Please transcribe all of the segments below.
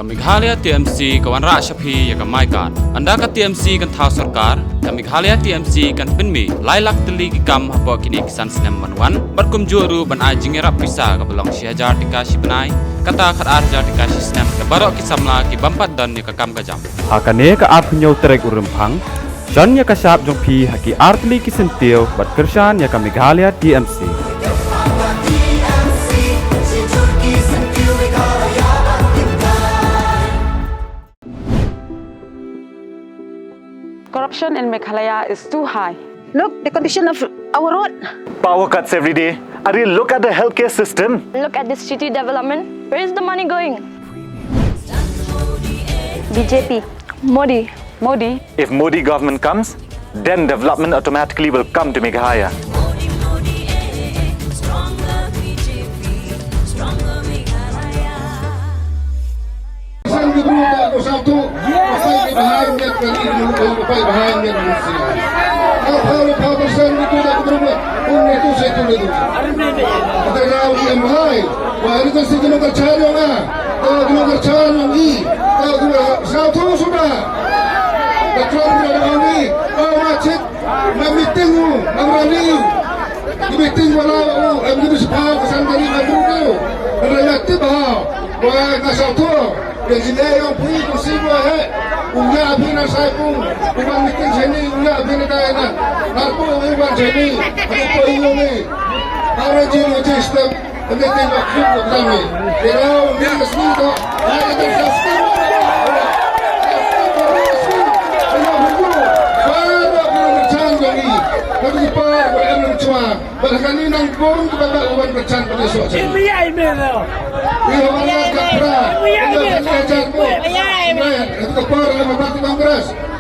Meghalaya TMC kawan Rakshapi ya kamaikan. Anda ka TMC kan thau sarkar, Meghalaya TMC kan pinmi lailak teli gam habo kini kisan sinem manwan. Barkum juru ban ajing rap pisa ka belong syajar dikasih benai. Kata khat arjar dikasih sinem ka barok kisamla ki bampat dan ni ka kam ka jam. Hakane ka ap nyau terek urempang. Jan ya ka sap jong pi haki artli kisentil bat kersan ya ka Meghalaya TMC. Corruption in Meghalaya is too high. Look, the condition of our road. Power cuts every day. Ariel, look at the healthcare system. Look at this city development. Where is the money going? BJP. Modi. If Modi government comes, then development automatically will come to Meghalaya.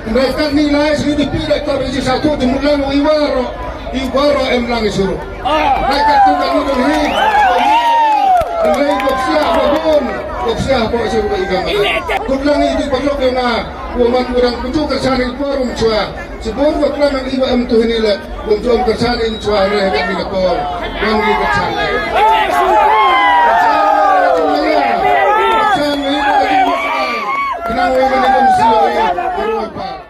Mereka nilai sedikit tidak terisi satu dimulai iwaro emlang isuruh. Mereka tunggal nudul hi. Mereka kopsia babon, kopsia apa isuruh igama. Kulang itu perlu kena umat orang kunjung kersani forum cua. Sebelum kulang yang iwa em tu ini le, kunjung kersani cua mereka di kapal, yang di kersani. Kenapa ini komisi berapa?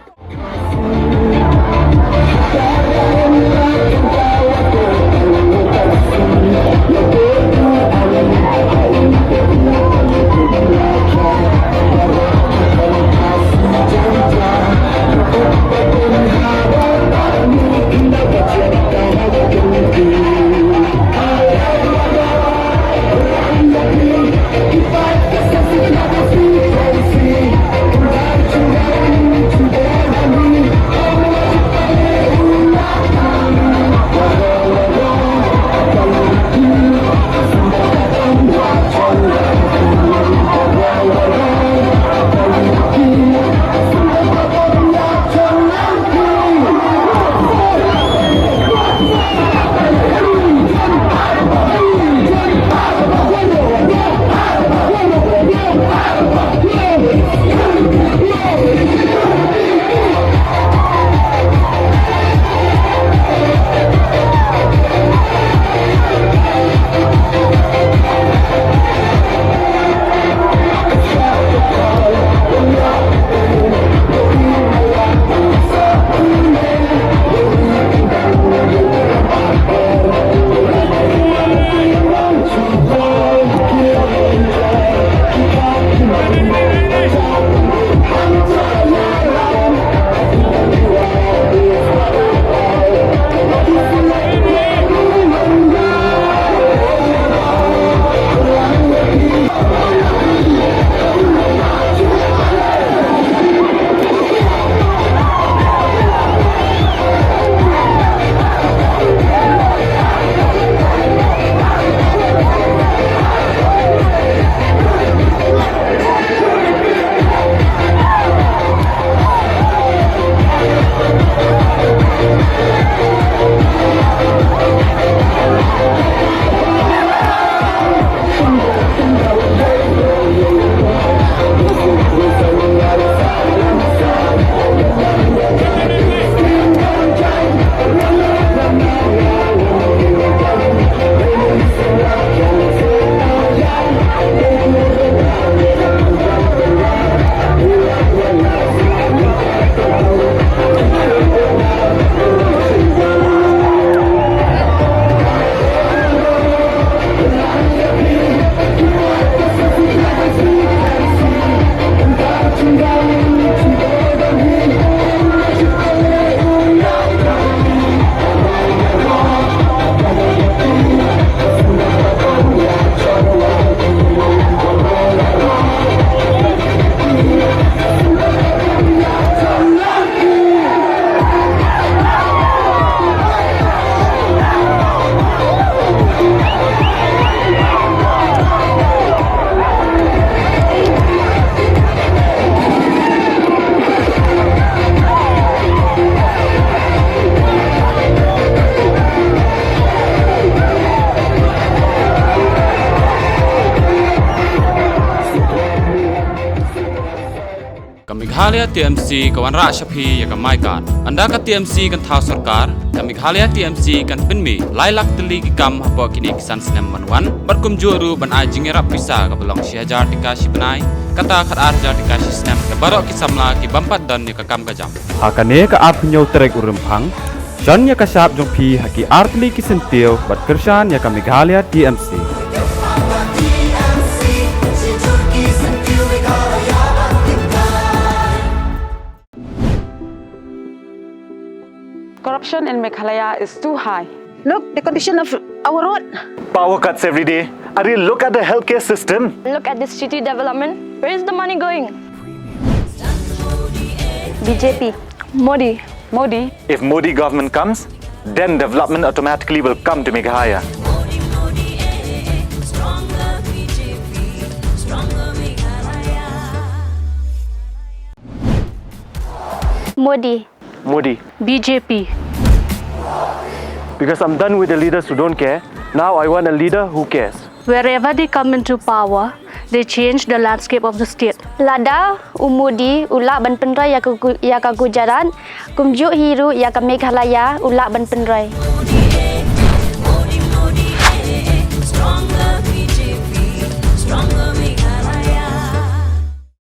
Meghalaya TMC kawan rak Shapi ya ka maikan. Anda ka TMC kan thau sarkar, ya Meghalaya TMC kan penmi lailak teli ki kam habo kini kisan sinem manwan, barkum juru ban ajing rap pisa ka belong syajar dikashi benai, kata khat arjar dikashi sinem ka barok ki samla ki bampat dan ya ka kam ka jam. Hakane ka art punyau terek urempang, Jan ya ka syap jong pi haki artli kisentil bat kersan ya ka Meghalaya TMC. Corruption in Meghalaya is too high. Look, the condition of our road. Power cuts every day. Ari, look at the healthcare system. Look at this city development. Where is the money going? BJP. Modi. Modi. If Modi government comes, then development automatically will come to Meghalaya. Modi. Modi. BJP. Because I'm done with the leaders who don't care. Now I want a leader who cares. Wherever they come into power, they change the landscape of the state. Lada, Modi, ulak ban penrai ya ka Gujarat, kumjuk hiru ya ka Meghalaya, ulak ban penrai. Stronger